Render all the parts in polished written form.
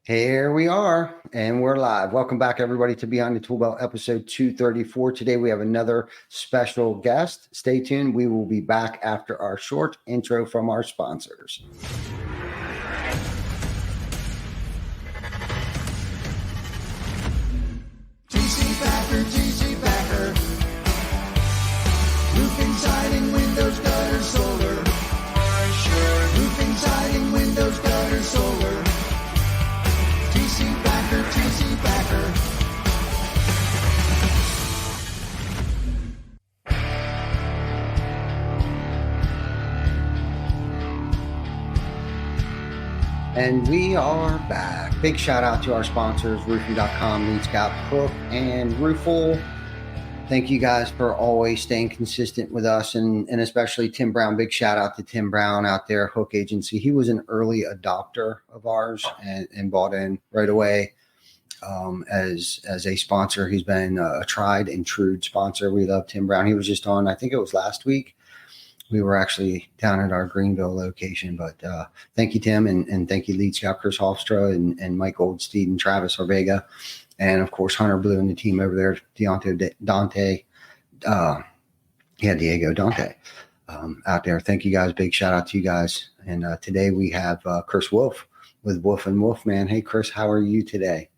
Here we are, and we're live. Welcome back, everybody, to Beyond the Tool Belt, episode 234. Today, we have another special guest. Stay tuned. We will be back after our short intro from our sponsors. TC Backer. Roofing, siding, windows, gutter, solar. Roofing, siding, windows, gutter, solar. TC Backer. And we are back. Big shout out to our sponsors, roofing.com, Lead Scout, Hook, and Roofle. Thank you guys for always staying consistent with us, and especially Tim Brown. Big shout out to Tim Brown out there, Hook Agency. He was an early adopter of ours and bought in right away as a sponsor. He's been a tried and true sponsor. We love Tim Brown. He was just on, I think it was last week. We were actually down at our Greenville location, but thank you, Tim, and thank you, Lead Scout Chris Hofstra and Mike Goldstein and Travis Orvega, and of course Hunter Blue and the team over there, Diego Dante out there. Thank you guys. Big shout out to you guys. And today we have Chris Wolf with Wolf and Wolf, man. Hey, Chris, how are you today?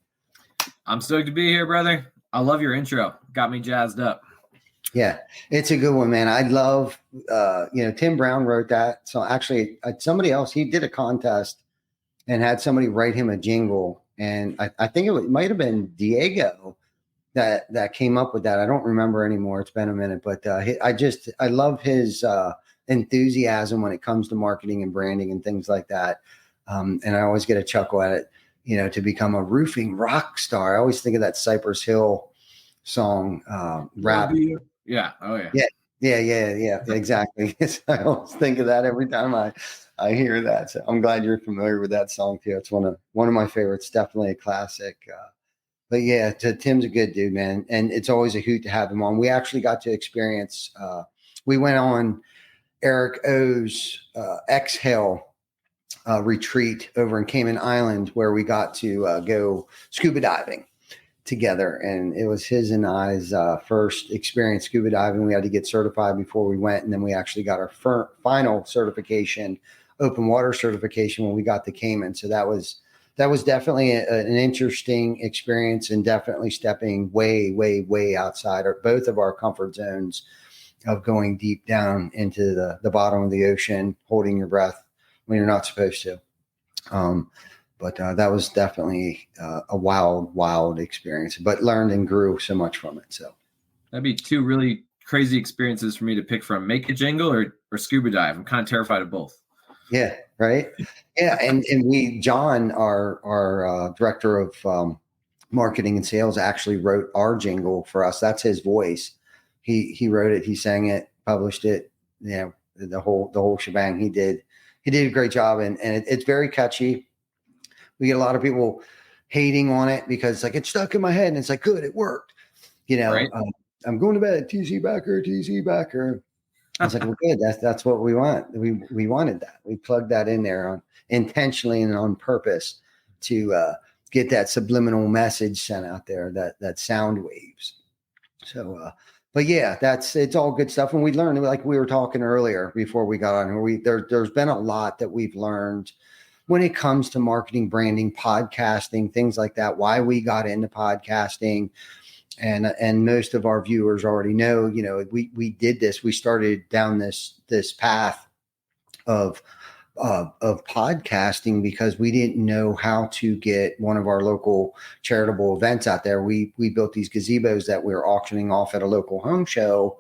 I'm stoked to be here, brother. I love your intro. Got me jazzed up. Yeah, it's a good one, man. I love, Tim Brown wrote that. So actually somebody else, he did a contest and had somebody write him a jingle. And I think it might have been Diego that came up with that. I don't remember anymore. It's been a minute, but I love his enthusiasm when it comes to marketing and branding and things like that. And I always get a chuckle at it, to become a roofing rock star. I always think of that Cypress Hill song, rap. Yeah. Oh yeah. Yeah. Exactly. I always think of that every time I hear that. So I'm glad you're familiar with that song too. It's one of my favorites. Definitely a classic. But yeah, Tim's a good dude, man. And it's always a hoot to have him on. We actually got to experience, we went on Eric O's Exhale retreat over in Cayman Island, where we got to go scuba diving together, and it was his and I's first experience scuba diving. We had to get certified before we went, and then we actually got our final certification, open water certification, when we got to Cayman. So that was definitely an interesting experience, and definitely stepping way outside both of our comfort zones of going deep down into the bottom of the ocean, holding your breath when you're not supposed to. But that was definitely a wild experience, but learned and grew so much from it. So that'd be two really crazy experiences for me to pick from: make a jingle or scuba dive. I'm kind of terrified of both. Yeah. Right. Yeah. And John, our director of marketing and sales, actually wrote our jingle for us. That's his voice. He wrote it. He sang it, published it. The whole shebang. He did a great job, and it's very catchy. We get a lot of people hating on it because it's stuck in my head, and it's like, good, it worked. Right. I'm going to bed. TC Backer. I was like, well, good. That's what we want. We wanted that. We plugged that in there intentionally and on purpose to get that subliminal message sent out there, that sound waves. So, but yeah, it's all good stuff. And we learned, like we were talking earlier before we got on here, there's been a lot that we've learned when it comes to marketing, branding, podcasting, things like that, why we got into podcasting. And most of our viewers already know, we did this. We started down this path of podcasting because we didn't know how to get one of our local charitable events out there. We built these gazebos that we were auctioning off at a local home show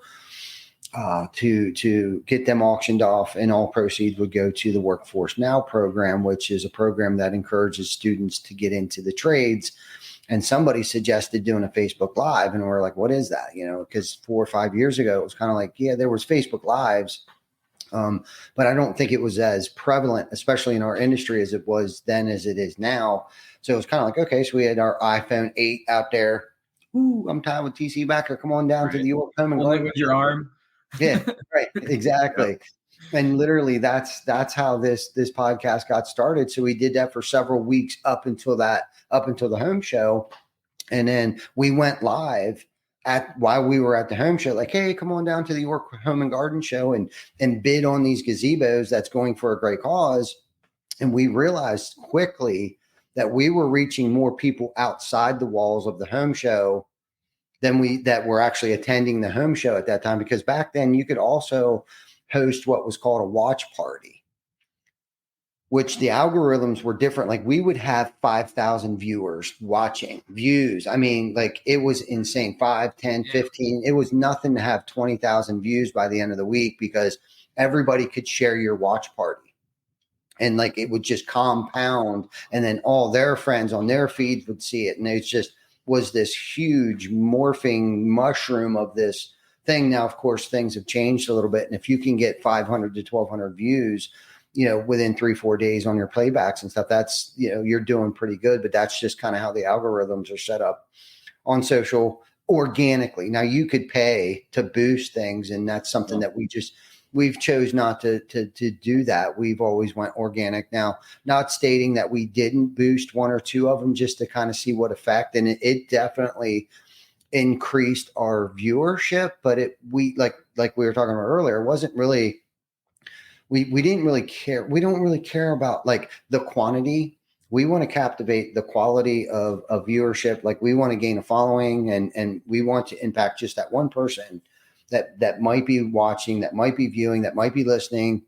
to get them auctioned off, and all proceeds would go to the Workforce Now program, which is a program that encourages students to get into the trades. And somebody suggested doing a Facebook Live, and we're like, what is that? Because 4 or 5 years ago, it was kind of like, yeah, there was Facebook Lives. But I don't think it was as prevalent, especially in our industry, as it was then as it is now. So it was kind of like, okay, so we had our iPhone 8 out there. Ooh, I'm tired with TC Backer. Come on down to the York Home and Only with your arm. Yeah, right. Exactly. And literally that's how this podcast got started. So we did that for several weeks up until the home show. And then we went live while we were at the home show, like, hey, come on down to the York Home and Garden Show and bid on these gazebos that's going for a great cause. And we realized quickly that we were reaching more people outside the walls of the home show than that were actually attending the home show at that time. Because back then you could also host what was called a watch party, which the algorithms were different. Like we would have 5,000 views. I mean, like it was insane. 5, 10, 15. It was nothing to have 20,000 views by the end of the week because everybody could share your watch party. And like it would just compound, and then all their friends on their feeds would see it. And it just was this huge morphing mushroom of this thing. Now, of course, things have changed a little bit. And if you can get 500 to 1,200 views, within 3-4 days on your playbacks and stuff, that's, you're doing pretty good. But that's just kind of how the algorithms are set up on social organically. Now you could pay to boost things, and that's something that we've chose not to do that. We've always went organic. Now, not stating that we didn't boost one or two of them just to kind of see what effect, and it definitely increased our viewership. But we like we were talking about earlier, it wasn't really, we didn't really care. We don't really care about like the quantity. We want to captivate the quality of viewership. Like we want to gain a following, and we want to impact just that one person that might be watching, that might be viewing, that might be listening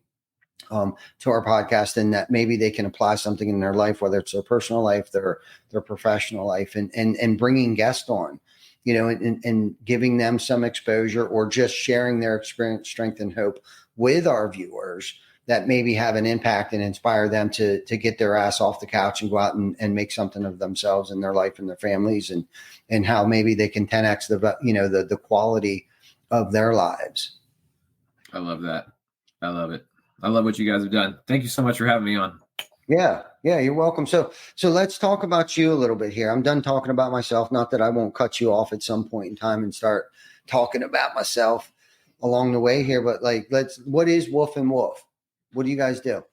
to our podcast, and that maybe they can apply something in their life, whether it's their personal life, their professional life, and bringing guests on, and giving them some exposure, or just sharing their experience, strength, and hope with our viewers that maybe have an impact and inspire them to get their ass off the couch and go out and make something of themselves and their life and their families, and how maybe they can 10x the quality of their lives. I love that. I love it. I love what you guys have done. Thank you so much for having me on. Yeah, you're welcome. So let's talk about you a little bit here. I'm done talking about myself. Not that I won't cut you off at some point in time and start talking about myself along the way here, but like, what is Wolf and Wolf? What do you guys do?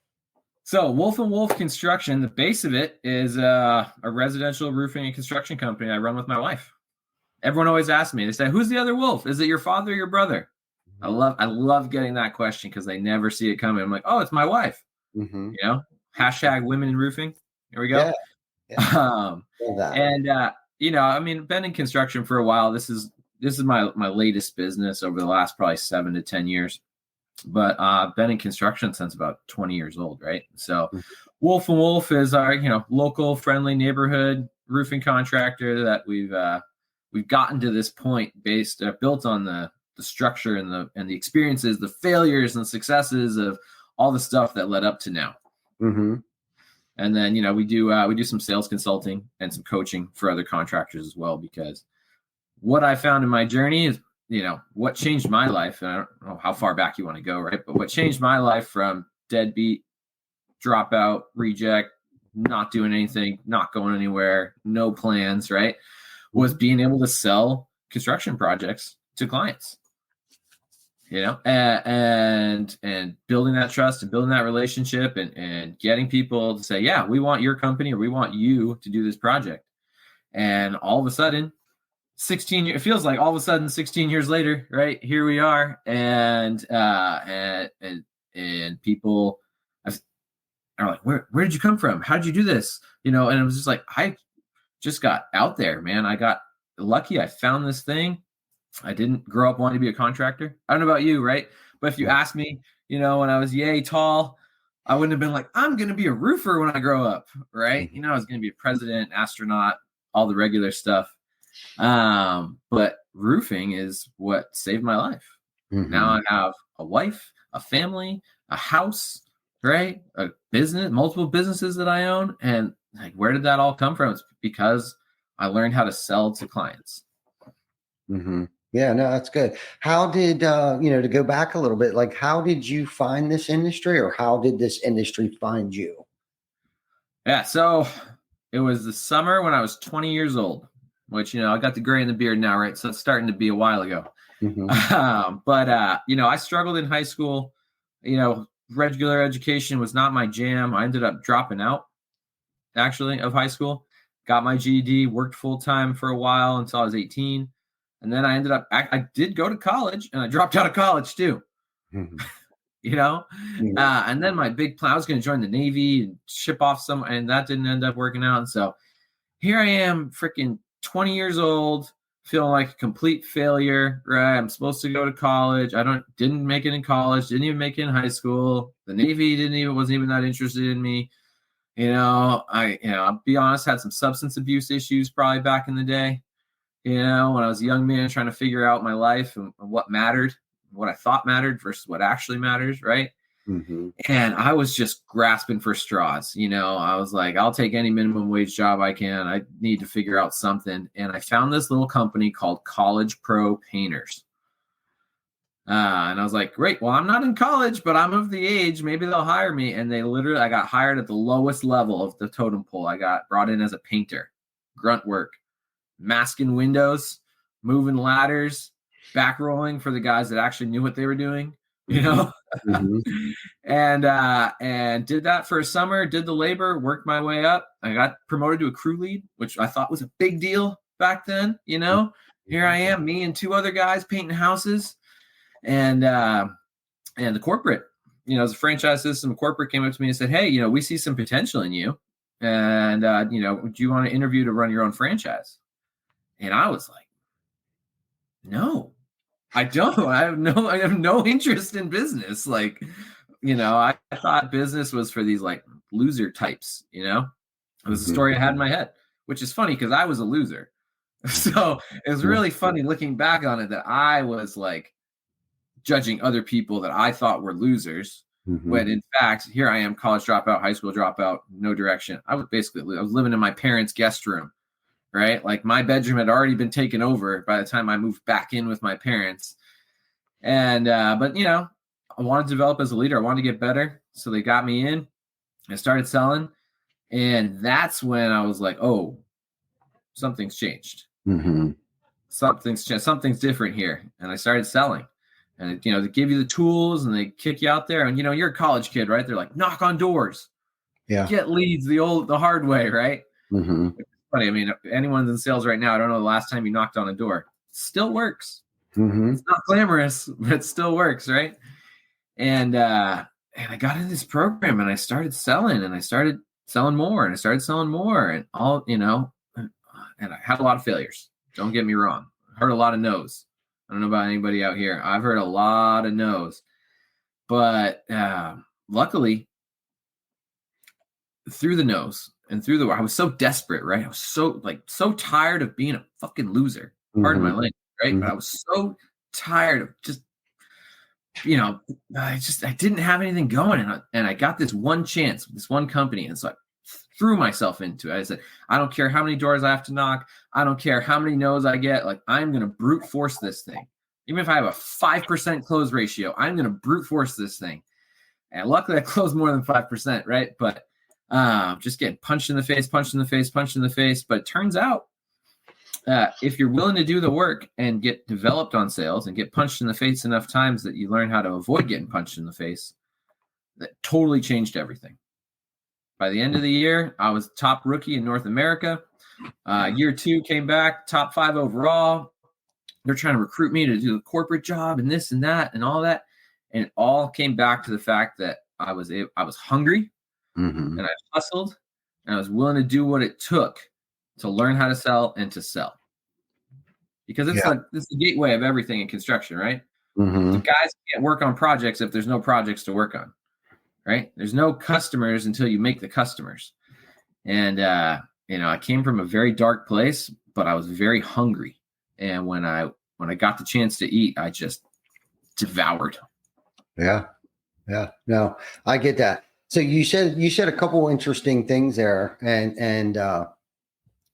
So Wolf and Wolf Construction, the base of it is a residential roofing and construction company I run with my wife. Everyone always asks me, they say, who's the other wolf? Is it your father or your brother? I love getting that question because they never see it coming. I'm like, oh, it's my wife. Mm-hmm. Hashtag women in roofing. Here we go. Yeah. Been in construction for a while. This is my latest business over the last probably 7 to 10 years. But I've been in construction since about 20 years old, right? So Wolf and Wolf is our, local friendly neighborhood roofing contractor that we've gotten to this point built on the structure and the experiences, the failures and successes of all the stuff that led up to now. Mm-hmm. And then, we do some sales consulting and some coaching for other contractors as well, because what I found in my journey is, what changed my life. And I don't know how far back you want to go, right? But what changed my life from deadbeat, dropout, reject, not doing anything, not going anywhere, no plans, right, was being able to sell construction projects to clients, and building that trust and building that relationship and getting people to say, yeah, we want your company, or we want you to do this project. And all of a sudden, 16 years, it feels like all of a sudden 16 years later, right, here we are. And people are like, where did you come from? How did you do this? And it was just like, I just got out there, man. I got lucky. I found this thing. I didn't grow up wanting to be a contractor. I don't know about you, right? But if you asked me, when I was yay tall, I wouldn't have been like, I'm going to be a roofer when I grow up, right? I was going to be a president, astronaut, all the regular stuff. But roofing is what saved my life. Mm-hmm. Now I have a wife, a family, a house, right? A business, multiple businesses that I own. And like, where did that all come from? It's because I learned how to sell to clients. Mm-hmm. Yeah, no, that's good. How did, to go back a little bit, like, how did you find this industry, or how did this industry find you? Yeah. So it was the summer when I was 20 years old, which, I got the gray in the beard now, right? So it's starting to be a while ago. Mm-hmm. But I struggled in high school. regular education was not my jam. I ended up dropping out actually of high school, got my GED, worked full time for a while until I was 18. And then I did go to college, and I dropped out of college too. Mhm. And then my big plan, I was going to join the Navy and ship off and that didn't end up working out. And so here I am, freaking 20 years old, feeling like a complete failure, right? I'm supposed to go to college. Didn't make it in college, didn't even make it in high school. The Navy wasn't even that interested in me. I'll be honest, had some substance abuse issues probably back in the day, when I was a young man trying to figure out my life and what mattered, what I thought mattered versus what actually matters, right? Mm-hmm. And I was just grasping for straws. I was like, I'll take any minimum wage job I can. I need to figure out something. And I found this little company called College Pro Painters. And I was like, great. Well, I'm not in college, but I'm of the age. Maybe they'll hire me. And I got hired at the lowest level of the totem pole. I got brought in as a painter, grunt work, masking windows, moving ladders, back rolling for the guys that actually knew what they were doing, Mm-hmm. and did that for a summer, did the labor, worked my way up. I got promoted to a crew lead, which I thought was a big deal back then. Here I am, me and two other guys painting houses. And the corporate, as a franchise system, corporate came up to me and said, hey, we see some potential in you. And, do you want to interview to run your own franchise? And I was like, no, I don't. I have no interest in business. Like, I thought business was for these like loser types, It was a story I had in my head, which is funny because I was a loser. So it was really funny looking back on it that I was like judging other people that I thought were losers, when in fact, here I am, college dropout, high school dropout, no direction. I was living in my parents' guest room, right? Like my bedroom had already been taken over by the time I moved back in with my parents. And, but I wanted to develop as a leader. I wanted to get better. So they got me in. I started selling. And that's when I was like, oh, something's changed. Mm-hmm. Something's different here. And I started selling. And, they give you the tools and they kick you out there. And, you're a college kid, right? They're like, knock on doors. Yeah. Get leads the hard way, right? Mm-hmm. It's funny. I mean, anyone's in sales right now, I don't know the last time you knocked on a door. It still works. Mm-hmm. It's not glamorous, but it still works, right? And I got in this program and I started selling and I started selling more and I started selling more and all, and I had a lot of failures. Don't get me wrong. I heard a lot of no's. I don't know about anybody out here. I've heard a lot of no's, but luckily through the no's and I was so desperate, right? I was so tired of being a fucking loser. Pardon my language, right? Mm-hmm. But I was so tired of just, I didn't have anything going, and I got this one chance, this one company, and so I threw myself into it. I said, I don't care how many doors I have to knock. I don't care how many no's I get. Like, I'm going to brute force this thing. Even if I have a 5% close ratio, I'm going to brute force this thing. And luckily I closed more than 5%, right? But just getting punched in the face. But it turns out if you're willing to do the work and get developed on sales and get punched in the face enough times that you learn how to avoid getting punched in the face, that totally changed everything. By the end of the year, I was top rookie in North America. Year 2 came back, top 5 overall. They're trying to recruit me to do the corporate job and this and that and all that. And it all came back to the fact that I was hungry and I hustled and I was willing to do what it took to learn how to sell and to sell. Because it's the gateway of everything in construction, right? Mm-hmm. The guys can't work on projects if there's no projects to work on. Right? There's no customers until you make the customers. And, I came from a very dark place, but I was very hungry. And when I got the chance to eat, I just devoured. Yeah. Yeah. No, I get that. So you said a couple interesting things there, and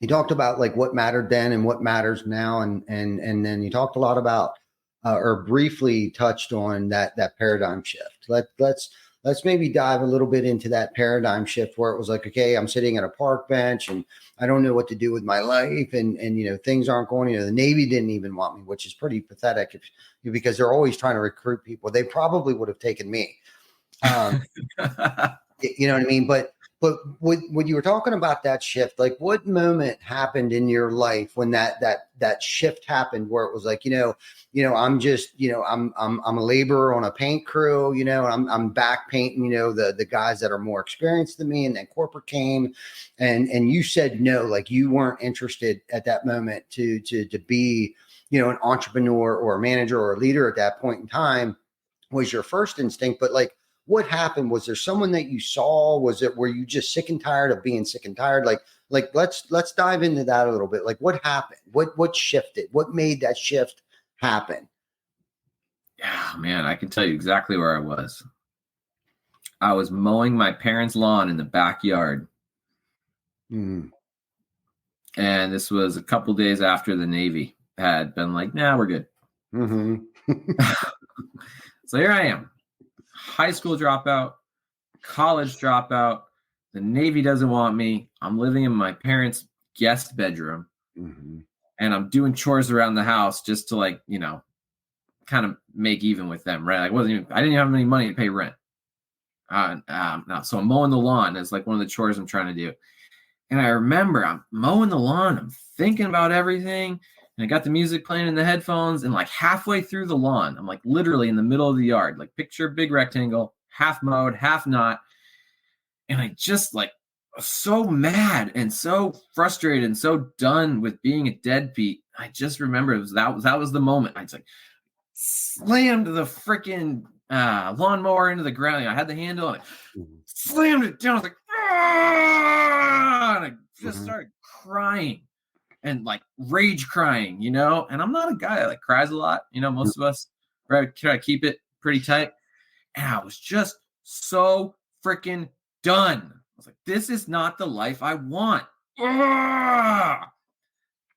you talked about like what mattered then and what matters now. And then you talked a lot about, or briefly touched on that paradigm shift. Let's maybe dive a little bit into that paradigm shift where it was like, okay, I'm sitting at a park bench and I don't know what to do with my life. And things aren't going, the Navy didn't even want me, which is pretty pathetic because they're always trying to recruit people. They probably would have taken me. Um, you know what I mean? But when you were talking about that shift, like what moment happened in your life when that shift happened where it was like, I'm just, I'm a laborer on a paint crew, and I'm back painting, the guys that are more experienced than me, and then corporate came and you said no, like you weren't interested at that moment to be, an entrepreneur or a manager or a leader at that point in time was your first instinct. But like, what happened? Was there someone that you saw? Were you just sick and tired of being sick and tired? Like let's dive into that a little bit. Like what happened? What shifted? What made that shift happen? Yeah, man, I can tell you exactly where I was. I was mowing my parents' lawn in the backyard. Mm. And this was a couple days after the Navy had been like, nah, we're good. Mm-hmm. So here I am, high school dropout, college dropout. The Navy doesn't want me. I'm living in my parents' guest bedroom. Mm-hmm. And I'm doing chores around the house just to kind of make even with them, right? I didn't have any money to pay rent. No, so I'm mowing the lawn. It's like one of the chores I'm trying to do. And I remember I'm mowing the lawn. I'm thinking about everything. And I got the music playing in the headphones. And like halfway through the lawn, I'm like literally in the middle of the yard, like picture a big rectangle, half mowed, half not. And I just was so mad and so frustrated and so done with being a deadbeat. I just remember that was the moment. I just slammed the freaking lawnmower into the ground. I had the handle and I slammed it down. I was like, ah! And I just started crying and rage crying, and I'm not a guy that cries a lot. Most of us try to keep it pretty tight. And I was just so freaking done. I was like, this is not the life I want. Ah!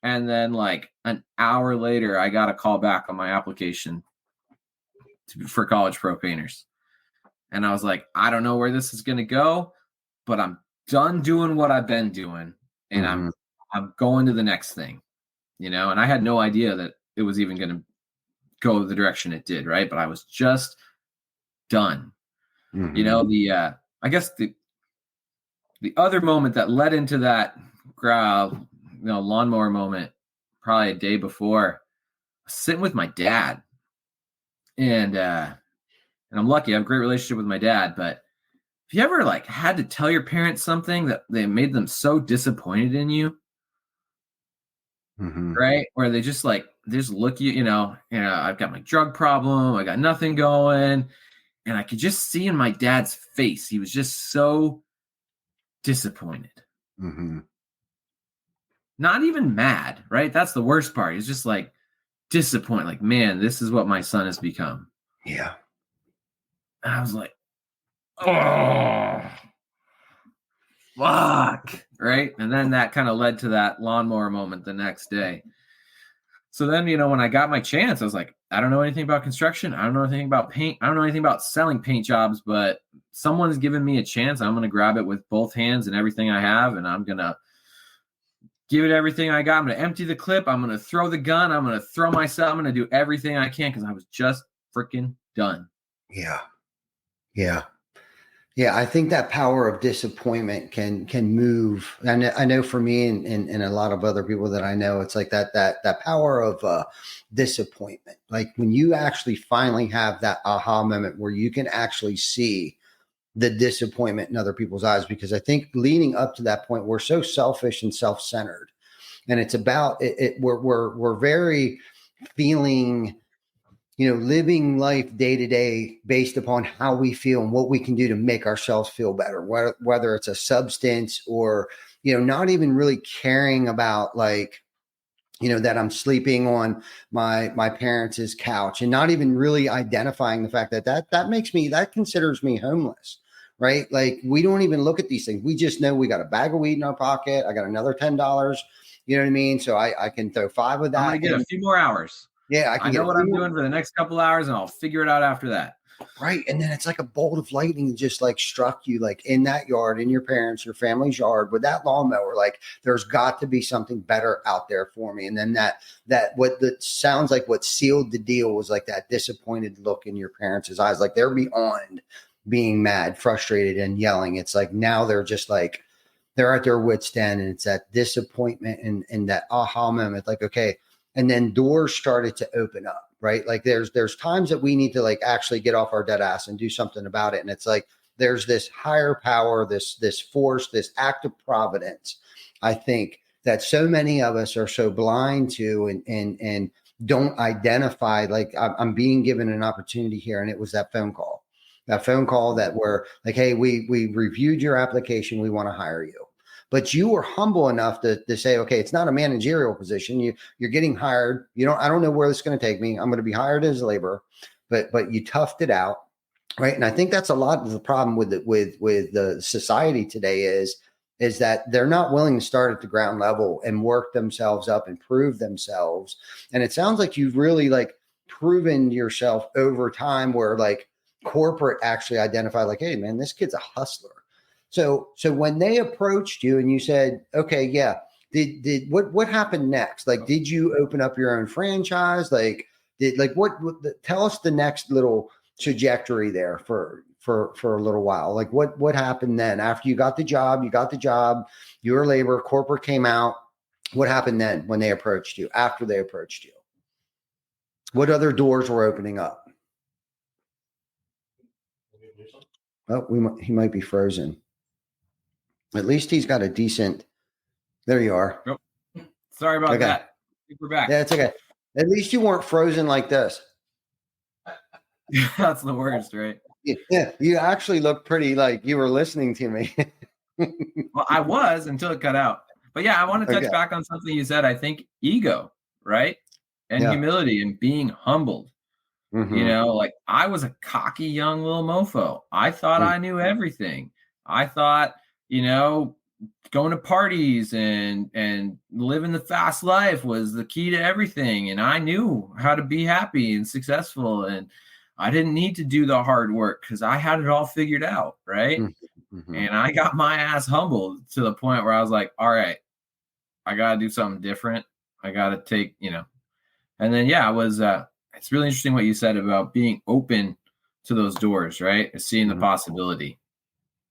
And then an hour later, I got a call back on my application for college pro painters. And I was like, I don't know where this is going to go, but I'm done doing what I've been doing. And I'm going to the next thing, and I had no idea that it was even going to go the direction it did. Right. But I was just done. I guess the other moment that led into that lawnmower moment, probably a day before, sitting with my dad, and I'm lucky. I have a great relationship with my dad. But if you ever had to tell your parents something that they made them so disappointed in you, right? Where they just look at you, I've got my drug problem, I got nothing going, and I could just see in my dad's face, he was just so disappointed. Not even mad, right? That's the worst part. He's just disappointed, man, this is what my son has become. Yeah. And I was like, oh, fuck, right? And then that kind of led to that lawnmower moment the next day. So then, when I got my chance, I was like, I don't know anything about construction. I don't know anything about paint. I don't know anything about selling paint jobs, but someone's given me a chance. I'm going to grab it with both hands and everything I have, and I'm going to give it everything I got. I'm going to empty the clip. I'm going to throw the gun. I'm going to throw myself. I'm going to do everything I can because I was just freaking done. Yeah. Yeah. Yeah. I think that power of disappointment can move. And I know for me and a lot of other people that I know, it's like that power of disappointment. Like when you actually finally have that aha moment where you can actually see the disappointment in other people's eyes, because I think leading up to that point, we're so selfish and self-centered, and it's about it. We're very feeling, living life day to day based upon how we feel and what we can do to make ourselves feel better, whether it's a substance or, not even really caring about that I'm sleeping on my parents' couch, and not even really identifying the fact that considers me homeless, right? Like we don't even look at these things. We just know we got a bag of weed in our pocket. I got another $10. You know what I mean? So I can throw 5 of that. I'm going to get a few more hours. Yeah, I know what I'm doing for the next couple hours, and I'll figure it out after that. Right. And then it's like a bolt of lightning just struck you in that yard, in your your family's yard with that lawnmower. There's got to be something better out there for me. And then that sounds like what sealed the deal was that disappointed look in your parents' eyes. They're beyond being mad, frustrated, and yelling. It's like now they're just like they're at their wits' end, and it's that disappointment and that aha moment. Like, okay, and then doors started to open up, right? Like there's times that we need to like actually get off our dead ass and do something about it. And it's like there's this higher power, this force, this act of providence, I think, that so many of us are so blind to and don't identify. Like I'm being given an opportunity here, and it was that phone call. That phone call that were like, hey, we reviewed your application. We want to hire you. But you were humble enough to say, okay, it's not a managerial position. You're getting hired. I don't know where this is going to take me. I'm going to be hired as a laborer, but you toughed it out. Right. And I think that's a lot of the problem with the society today is that they're not willing to start at the ground level and work themselves up and prove themselves. And it sounds like you've really like proven yourself over time where like corporate actually identified like, hey man, this kid's a hustler. So when they approached you and you said, okay, yeah, did what happened next? Like, did you open up your own franchise? Like, tell us the next little trajectory there for a little while. Like what happened then after you got the job, you were labor, corporate came out. What happened then when they approached you, after they approached you? What other doors were opening up? Oh, he might be frozen. At least he's got a decent. There you are. Nope. Sorry about that. We're back. Yeah, it's okay. At least you weren't frozen like this. That's the worst, right? Yeah, you actually look pretty like you were listening to me. Well, I was until it cut out. But yeah, I want to touch back on something you said. I think ego, right? And humility and being humbled. Mm-hmm. Like I was a cocky young little mofo. I thought I knew everything. I thought, going to parties and living the fast life was the key to everything. And I knew how to be happy and successful. And I didn't need to do the hard work because I had it all figured out. Right. Mm-hmm. And I got my ass humbled to the point where I was like, all right, I got to do something different. I got to take, and then, I was, it's really interesting what you said about being open to those doors, right? Seeing the possibility.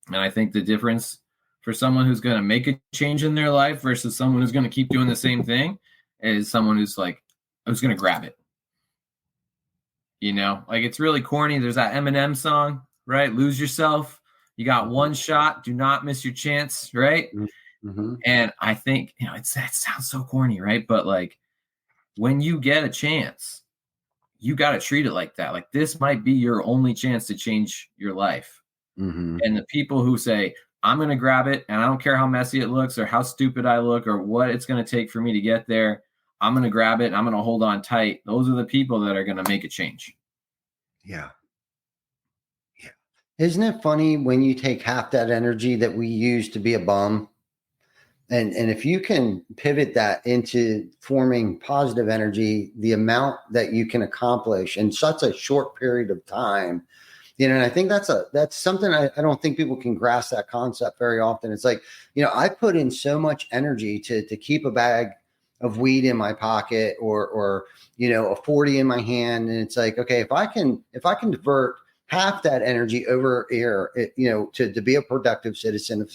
And I think the difference for someone who's going to make a change in their life versus someone who's going to keep doing the same thing is someone who's like, who's going to grab it. Like it's really corny. There's that Eminem song, right? Lose yourself. You got one shot. Do not miss your chance, right? Mm-hmm. And I think, it sounds so corny, right? But like when you get a chance, you got to treat it like that. Like this might be your only chance to change your life. Mm-hmm. And the people who say, I'm going to grab it and I don't care how messy it looks or how stupid I look or what it's going to take for me to get there. I'm going to grab it and I'm going to hold on tight. Those are the people that are going to make a change. Yeah. Yeah. Isn't it funny when you take half that energy that we use to be a bum and if you can pivot that into forming positive energy, the amount that you can accomplish in such a short period of time, and I think that's something I don't think people can grasp that concept very often. It's like, I put in so much energy to keep a bag of weed in my pocket or a 40 in my hand. And it's like, okay, if I can divert half that energy over here, to be a productive citizen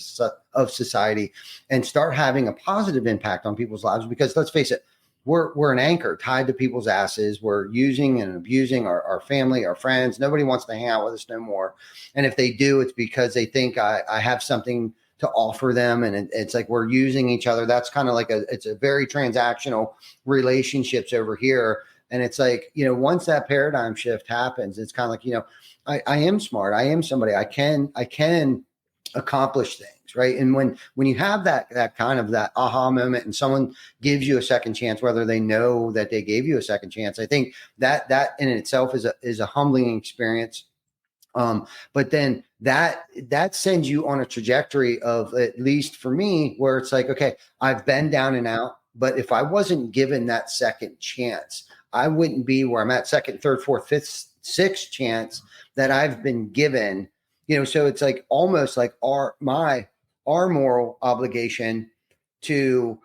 of society and start having a positive impact on people's lives, because let's face it, we're an anchor tied to people's asses. We're using and abusing our family, our friends. Nobody wants to hang out with us no more. And if they do, it's because they think I have something to offer them. And it's like we're using each other. That's kind of like it's a very transactional relationships over here. And it's like, once that paradigm shift happens, it's kind of like, I am smart. I am somebody. I can accomplish things, right? And when you have that kind of that aha moment and someone gives you a second chance, whether they know that they gave you a second chance, I think that in itself is a humbling experience. But then that sends you on a trajectory of, at least for me, where it's like, okay, I've been down and out, but if I wasn't given that second chance, I wouldn't be where I'm at. Second, third, fourth, fifth, sixth chance that I've been given. So it's like almost like our moral obligation to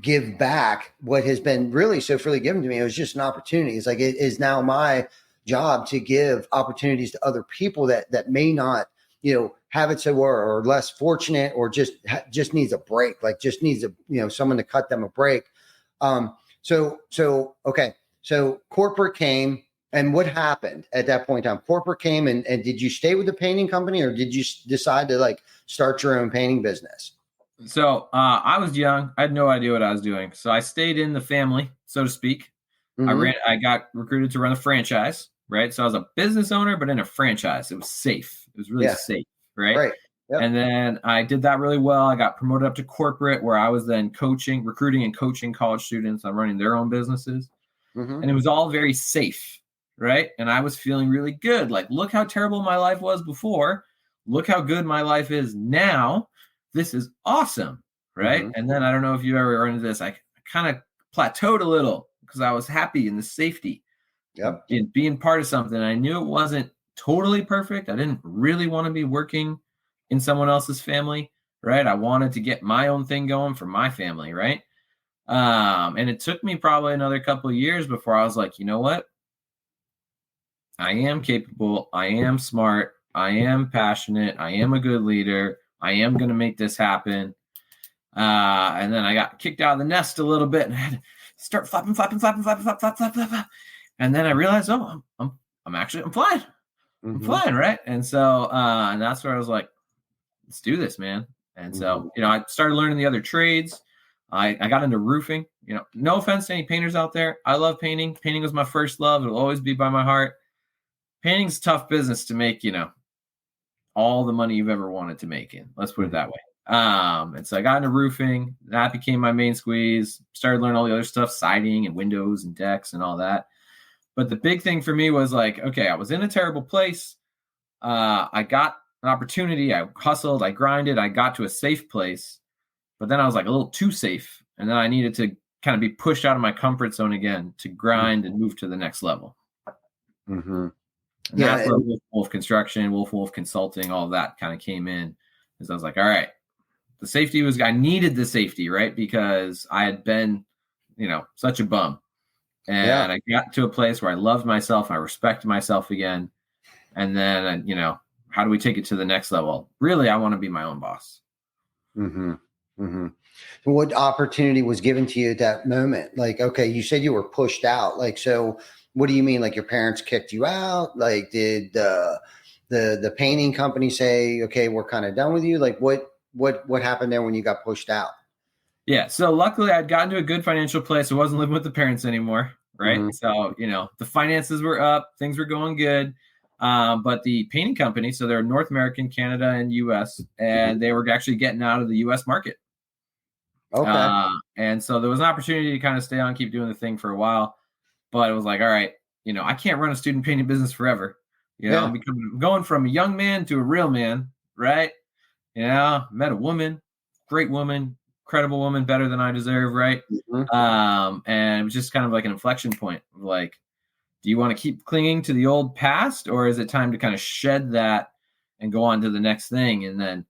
give back what has been really so freely given to me. It was just an opportunity. It's like it is now my job to give opportunities to other people that may not, have it so or less fortunate, or just needs a break, like just needs someone to cut them a break. Okay. So corporate came, and what happened at that point in time? Corporate came, and did you stay with the painting company, or did you decide to like start your own painting business? So I was young. I had no idea what I was doing. So I stayed in the family, so to speak. Mm-hmm. I got recruited to run a franchise, right? So I was a business owner, but in a franchise. It was safe. It was really safe, right? Right. Yep. And then I did that really well. I got promoted up to corporate, where I was then recruiting and coaching college students on running their own businesses. Mm-hmm. And it was all very safe, right? And I was feeling really good. Like, look how terrible my life was before. Look how good my life is now. This is awesome, right? Mm-hmm. And then I don't know if you ever run into this. I kind of plateaued a little because I was happy in the safety, in being part of something. I knew it wasn't totally perfect. I didn't really want to be working in someone else's family, right? I wanted to get my own thing going for my family, right? And it took me probably another couple of years before I was like, you know what? I am capable. I am smart. I am passionate. I am a good leader. I am going to make this happen. And then I got kicked out of the nest a little bit and had to start flapping. And then I realized, I'm flying. Mm-hmm. I'm flying, right? And so, and that's where I was like, let's do this, man. And so, I started learning the other trades. I got into roofing. No offense to any painters out there. I love painting. Painting was my first love. It'll always be by my heart. Painting's tough business to make, all the money you've ever wanted to make in. Let's put it that way. And so I got into roofing. That became my main squeeze. Started learning all the other stuff, siding and windows and decks and all that. But the big thing for me was like, okay, I was in a terrible place. I got an opportunity. I hustled, I grinded, I got to a safe place. But then I was like a little too safe. And then I needed to kind of be pushed out of my comfort zone again to grind and move to the next level. Mm-hmm. And that's where Wolf Construction, Wolf Consulting, all of that kind of came in. Because I was like, all right, the safety I needed the safety, right? Because I had been, such a bum. And I got to a place where I loved myself. I respected myself again. And then, how do we take it to the next level? Really, I want to be my own boss. Mm-hmm. Mm-hmm. What opportunity was given to you at that moment? Like, okay, you said you were pushed out. Like, so what do you mean? Like your parents kicked you out? Like, did the painting company say, okay, we're kind of done with you? Like what happened there when you got pushed out? Yeah. So luckily I'd gotten to a good financial place. I wasn't living with the parents anymore. Right. Mm-hmm. So, the finances were up, things were going good. But the painting company, so they're North American, Canada, and US, and they were actually getting out of the US market. Okay. And so there was an opportunity to kind of stay on, keep doing the thing for a while. But it was like, all right, I can't run a student painting business forever. I'm going from a young man to a real man, right? Met a woman, great woman, incredible woman, better than I deserve, right? Mm-hmm. And it was just kind of like an inflection point. Like, do you want to keep clinging to the old past, or is it time to kind of shed that and go on to the next thing? And then,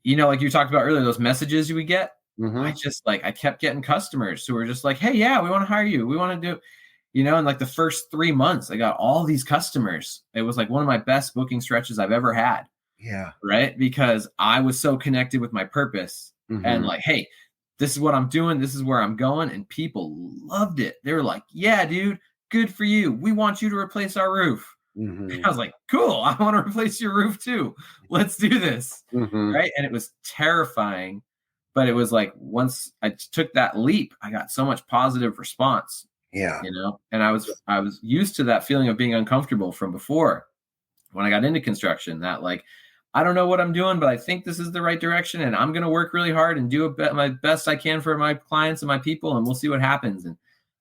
like you talked about earlier, those messages you would get, Mm-hmm. I kept getting customers who were just like, hey, yeah, we want to hire you. We want to do, in like the first 3 months, I got all these customers. It was like one of my best booking stretches I've ever had. Yeah. Right. Because I was so connected with my purpose and like, hey, this is what I'm doing. This is where I'm going. And people loved it. They were like, yeah, dude, good for you. We want you to replace our roof. I was like, cool. I want to replace your roof too. Let's do this. Right. And it was terrifying. But it was like, once I took that leap, I got so much positive response. Yeah. And I was used to that feeling of being uncomfortable from before when I got into construction, that like, I don't know what I'm doing, but I think this is the right direction, and I'm going to work really hard and do my best I can for my clients and my people, and we'll see what happens. And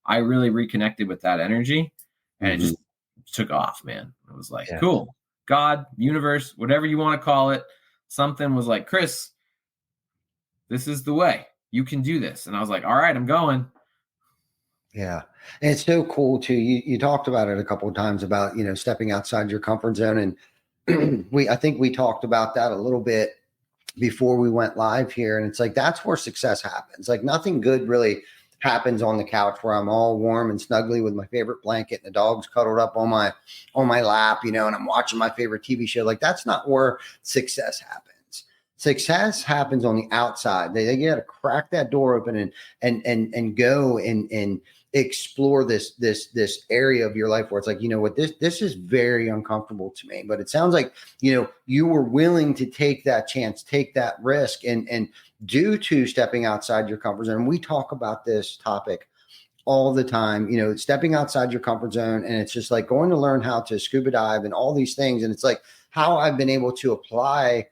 I really reconnected with that energy, and it just took off, man. It was like, cool. God, universe, whatever you want to call it. Something was like, Chris, this is the way. You can do this. And I was like, all right, I'm going. Yeah. And it's so cool too. You talked about it a couple of times about, stepping outside your comfort zone. And I think we talked about that a little bit before we went live here. And it's like, that's where success happens. Like nothing good really happens on the couch where I'm all warm and snuggly with my favorite blanket and the dog's cuddled up on my lap, and I'm watching my favorite TV show. Like, that's not where success happens. Success happens on the outside. They got to crack that door open and go and explore this area of your life where it's like, what, this is very uncomfortable to me, but it sounds like, you were willing to take that chance, take that risk, and due to stepping outside your comfort zone. We talk about this topic all the time, stepping outside your comfort zone. And it's just like going to learn how to scuba dive and all these things. And it's like how I've been able to apply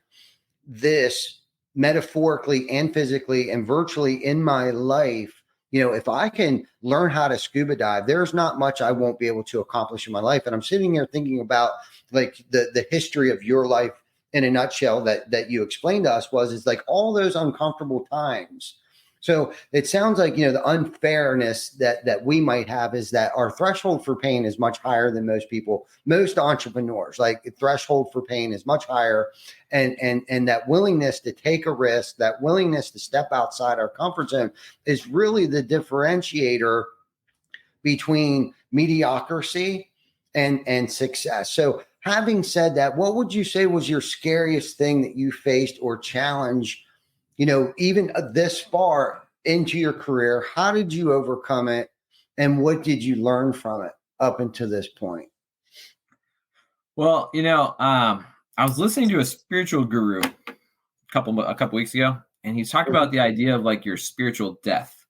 this metaphorically and physically and virtually in my life. If I can learn how to scuba dive, there's not much I won't be able to accomplish in my life. And I'm sitting here thinking about like the history of your life in a nutshell that you explained to us it's like all those uncomfortable times. So it sounds like, the unfairness that we might have is that our threshold for pain is much higher than most entrepreneurs. Like, the threshold for pain is much higher. And that willingness to take a risk, that willingness to step outside our comfort zone is really the differentiator between mediocrity and success. So having said that, what would you say was your scariest thing that you faced or challenge, even this far into your career? How did you overcome it? And what did you learn from it up until this point? Well, I was listening to a spiritual guru a couple weeks ago, and he's talking about the idea of like your spiritual death,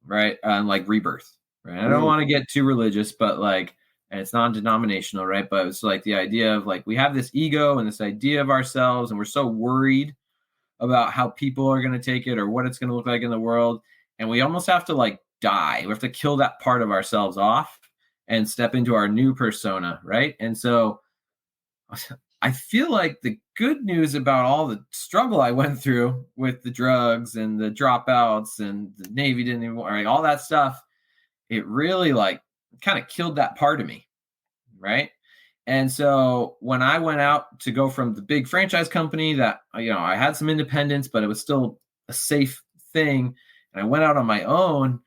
right? And like rebirth, right? I don't want to get too religious, but like, and it's non-denominational, right? But it's like the idea of like, we have this ego and this idea of ourselves, and we're so worried about how people are going to take it or what it's going to look like in the world. And we almost have to like die. We have to kill that part of ourselves off and step into our new persona, right? And so I feel like the good news about all the struggle I went through with the drugs and the dropouts and the Navy didn't even, right, all that stuff, it really like kind of killed that part of me, right? And so when I went out to go from the big franchise company that, I had some independence, but it was still a safe thing, and I went out on my own,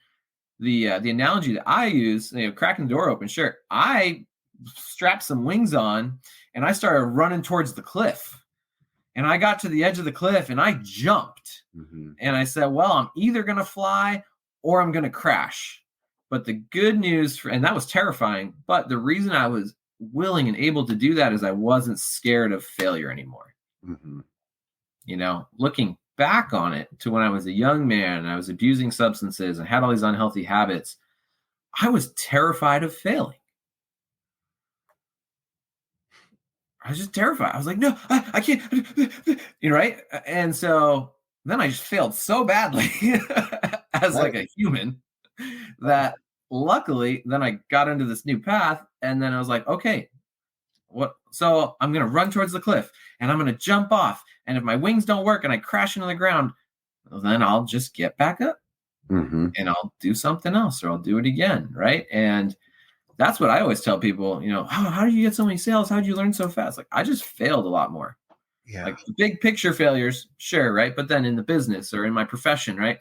the analogy that I use, cracking the door open, sure, I strapped some wings on and I started running towards the cliff. And I got to the edge of the cliff and I jumped. Mm-hmm. And I said, well, I'm either going to fly or I'm going to crash. But the good news, and that was terrifying, but the reason I was willing and able to do that is I wasn't scared of failure anymore. Mm-hmm. Looking back on it to when I was a young man and I was abusing substances and had all these unhealthy habits, I was terrified of failing. I was just terrified. I was like, no, I can't, right? And so then I just failed so badly as like a human that luckily then I got into this new path, and then I was like, okay, what? So I'm going to run towards the cliff and I'm going to jump off. And if my wings don't work and I crash into the ground, well, then I'll just get back up and I'll do something else or I'll do it again. Right. And that's what I always tell people, how do you get so many sales? How did you learn so fast? Like, I just failed a lot more. Yeah. Like big picture failures. Sure. Right. But then in the business or in my profession, right.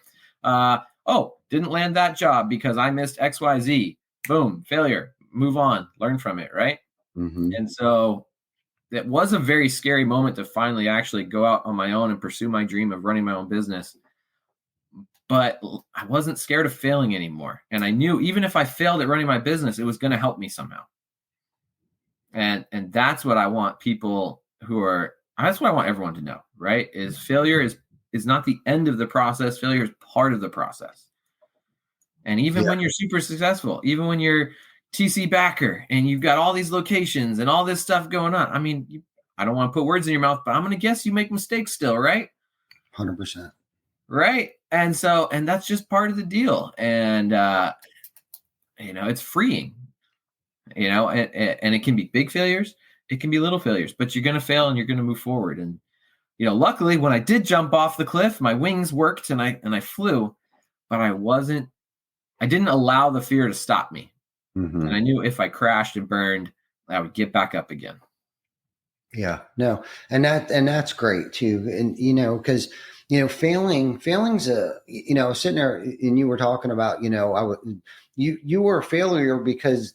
Didn't land that job because I missed XYZ. Boom. Failure. Move on. Learn from it. Right. Mm-hmm. And so it was a very scary moment to finally actually go out on my own and pursue my dream of running my own business. But I wasn't scared of failing anymore. And I knew even if I failed at running my business, it was going to help me somehow. And that's what I want people that's what I want everyone to know, right? Is failure is not the end of the process. Failure is part of the process. And even when you're super successful, even when you're TC backer and you've got all these locations and all this stuff going on. I mean, I don't want to put words in your mouth, but I'm going to guess you make mistakes still, right? 100%. Right. And that's just part of the deal. And, it's freeing, and it can be big failures. It can be little failures, but you're going to fail and you're going to move forward. And, luckily when I did jump off the cliff, my wings worked and I flew, but I didn't allow the fear to stop me. Mm-hmm. And I knew if I crashed and burned, I would get back up again. Yeah, no. And that's great too. And, because, failing's I was sitting there and you were talking about, you were a failure because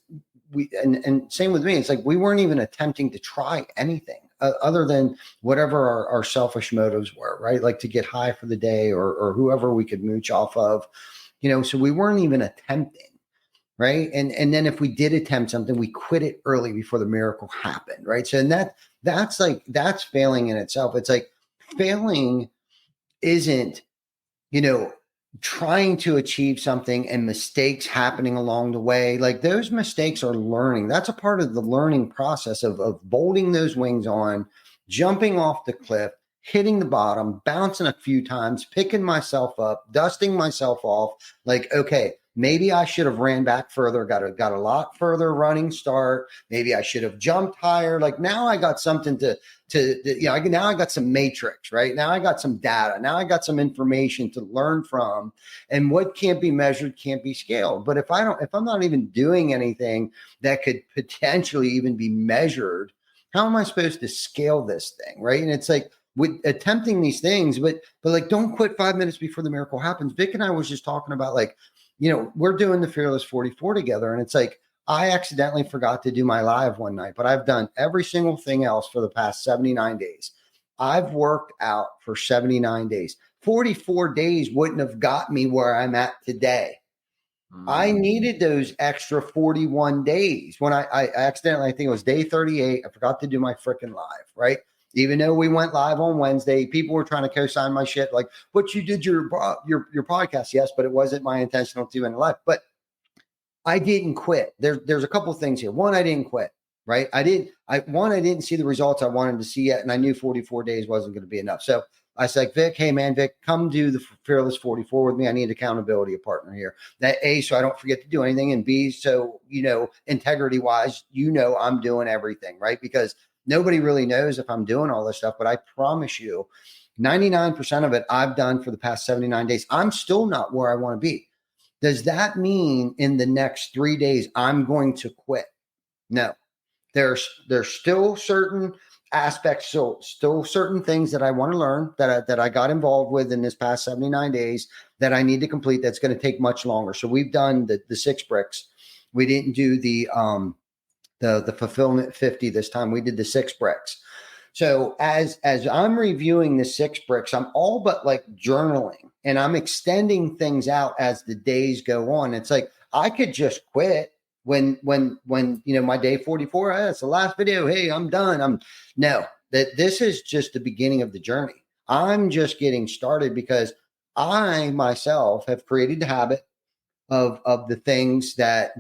and same with me. It's like, we weren't even attempting to try anything other than whatever our selfish motives were, right? Like to get high for the day or whoever we could mooch off of, so we weren't even attempting. Right. And then if we did attempt something, we quit it early before the miracle happened. Right. So, and that's failing in itself. It's like failing isn't, trying to achieve something and mistakes happening along the way. Like those mistakes are learning. That's a part of the learning process of bolting those wings on, jumping off the cliff, hitting the bottom, bouncing a few times, picking myself up, dusting myself off. Like, okay, maybe I should have ran back further, got a lot further running start. Maybe I should have jumped higher. Like now I got something now I got some matrix, right? Now I got some data. Now I got some information to learn from, and what can't be measured can't be scaled. But if I'm not even doing anything that could potentially even be measured, how am I supposed to scale this thing? Right. And it's like, with attempting these things, but like, don't quit 5 minutes before the miracle happens. Vic and I was just talking about, like, we're doing the Fearless 44 together. And it's like, I accidentally forgot to do my live one night, but I've done every single thing else for the past 79 days. I've worked out for 79 days. 44 days wouldn't have got me where I'm at today. I needed those extra 41 days when I accidentally, I think it was day 38. I forgot to do my freaking live, right? Even though we went live on Wednesday, people were trying to co-sign my shit. Like, but you did your podcast. Yes, but it wasn't my intentional 2 minute live. But I didn't quit. There's a couple of things here. One, I didn't quit, right? I didn't see the results I wanted to see yet. And I knew 44 days wasn't going to be enough. So I said, Vic, hey man, Vic, come do the Fearless 44 with me. I need accountability, a partner here. That A, so I don't forget to do anything. And B, so, integrity wise, I'm doing everything, right? Because nobody really knows if I'm doing all this stuff, but I promise you 99% of it I've done for the past 79 days. I'm still not where I want to be. Does that mean in the next 3 days I'm going to quit? No. There's still certain aspects, still certain things that I want to learn that I got involved with in this past 79 days that I need to complete. That's going to take much longer. So we've done the 6 bricks. We didn't do the fulfillment 50 this time. We did the 6 bricks. So as I'm reviewing the 6 bricks, I'm all but like journaling, and I'm extending things out as the days go on. It's like, I could just quit when my day 44, it's the last video. Hey, I'm done. This is just the beginning of the journey. I'm just getting started because I myself have created the habit of the things that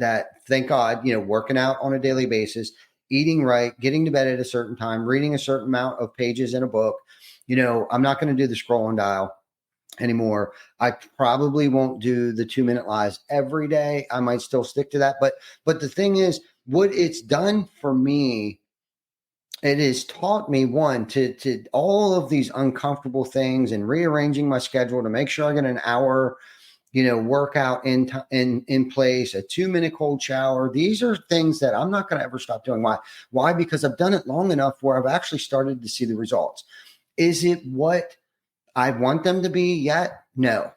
thank God, working out on a daily basis, eating right, getting to bed at a certain time, reading a certain amount of pages in a book. I'm not going to do the scroll and dial anymore. I probably won't do the 2 minute lives every day. I might still stick to that. But the thing is, what it's done for me, it has taught me, one, to all of these uncomfortable things and rearranging my schedule to make sure I get an hour workout in place, a 2 minute cold shower. These are things that I'm not going to ever stop doing. Why? Because I've done it long enough where I've actually started to see the results. Is it what I want them to be yet? No.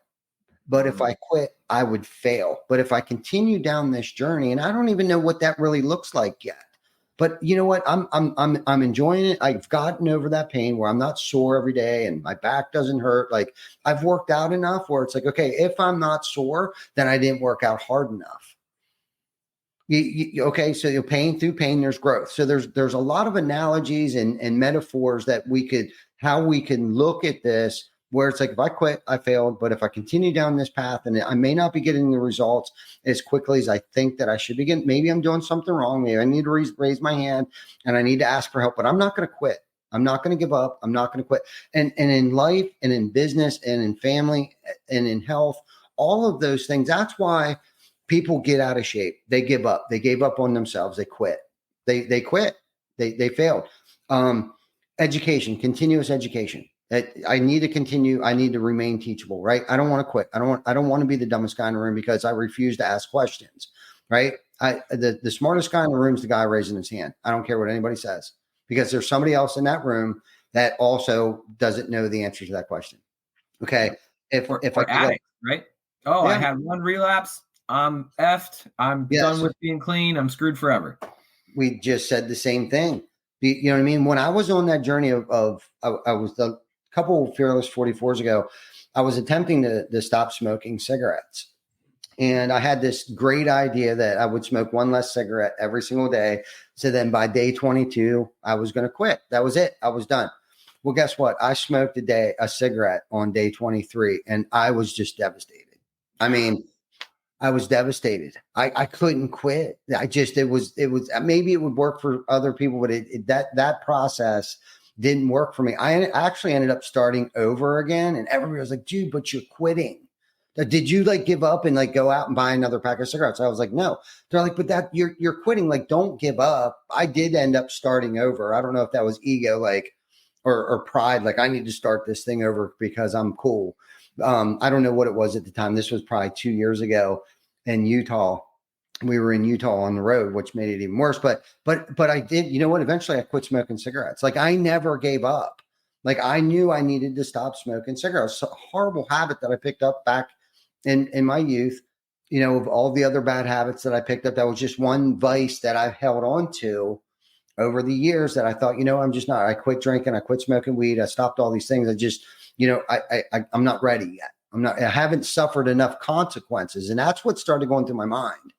But if I quit, I would fail. But if I continue down this journey, and I don't even know what that really looks like yet. But you know what? I'm enjoying it. I've gotten over that pain where I'm not sore every day and my back doesn't hurt. Like, I've worked out enough where it's like, okay, if I'm not sore, then I didn't work out hard enough. Okay, so you're pain through pain, there's growth. So there's a lot of analogies and metaphors that how we can look at this, where it's like, if I quit, I failed. But if I continue down this path, and I may not be getting the results as quickly as I think that I should be getting, maybe I'm doing something wrong. Maybe I need to raise my hand and I need to ask for help, but I'm not going to quit. I'm not going to give up. I'm not going to quit. And in life and in business and in family and in health, all of those things, that's why people get out of shape. They give up. They gave up on themselves. They quit. They quit. They failed. Education, continuous education. I need to continue. I need to remain teachable, right? I don't want to quit. I don't want to be the dumbest guy in the room because I refuse to ask questions, right? The smartest guy in the room is the guy raising his hand. I don't care what anybody says, because there's somebody else in that room that also doesn't know the answer to that question. Okay. If I or take addicts, right? Oh, I yeah, had one relapse. I'm effed. I'm done yes, with being clean. I'm screwed forever. we just said the same thing. You know what I mean? When I was on that journey I was a couple of Fearless 44s ago, I was attempting to stop smoking cigarettes. And I had this great idea that I would smoke one less cigarette every single day. So then by day 22, I was going to quit. That was it. I was done. Well, guess what? I smoked a cigarette on day 23 and I was just devastated. I mean, I was devastated. I couldn't quit. It was maybe it would work for other people, but that process didn't work for me. I actually ended up starting over again, and everybody was like, dude, but you're quitting. Did you like give up and like go out and buy another pack of cigarettes? I was like, no. They're like, but that you're quitting. Like, don't give up. I did end up starting over. I don't know if that was ego, like, or pride. Like, I need to start this thing over because I'm cool. I don't know what it was at the time. This was probably 2 years ago in Utah. We were in Utah on the road, which made it even worse. But I did, you know what? Eventually I quit smoking cigarettes. Like, I never gave up. Like, I knew I needed to stop smoking cigarettes. It's a horrible habit that I picked up back in my youth, you know, of all the other bad habits that I picked up. That was just one vice that I held on to over the years that I thought, you know, I'm just not. I quit drinking, I quit smoking weed, I stopped all these things. I just, you know, I'm not ready yet. I haven't suffered enough consequences. And that's what started going through my mind,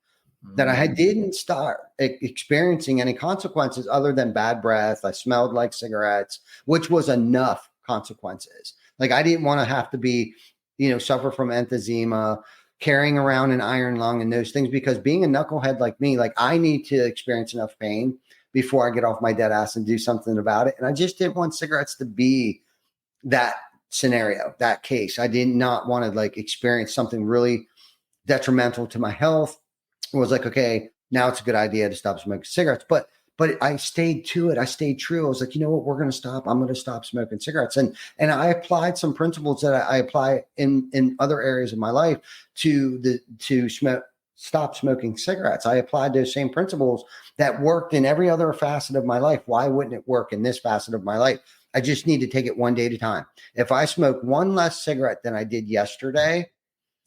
that didn't start experiencing any consequences other than bad breath. I smelled like cigarettes, which was enough consequences. Like, I didn't want to have to be, you know, suffer from emphysema, carrying around an iron lung and those things, because being a knucklehead like me, like, I need to experience enough pain before I get off my dead ass and do something about it. And I just didn't want cigarettes to be that scenario, that case. I did not want to like experience something really detrimental to my health. It was like, okay, now it's a good idea to stop smoking cigarettes. But I stayed to it. I stayed true. I was like, you know what, we're going to stop. I'm going to stop smoking cigarettes. And I applied some principles that I apply in other areas of my life to stop smoking cigarettes. I applied those same principles that worked in every other facet of my life. Why wouldn't it work in this facet of my life? I just need to take it one day at a time. If I smoke one less cigarette than I did yesterday,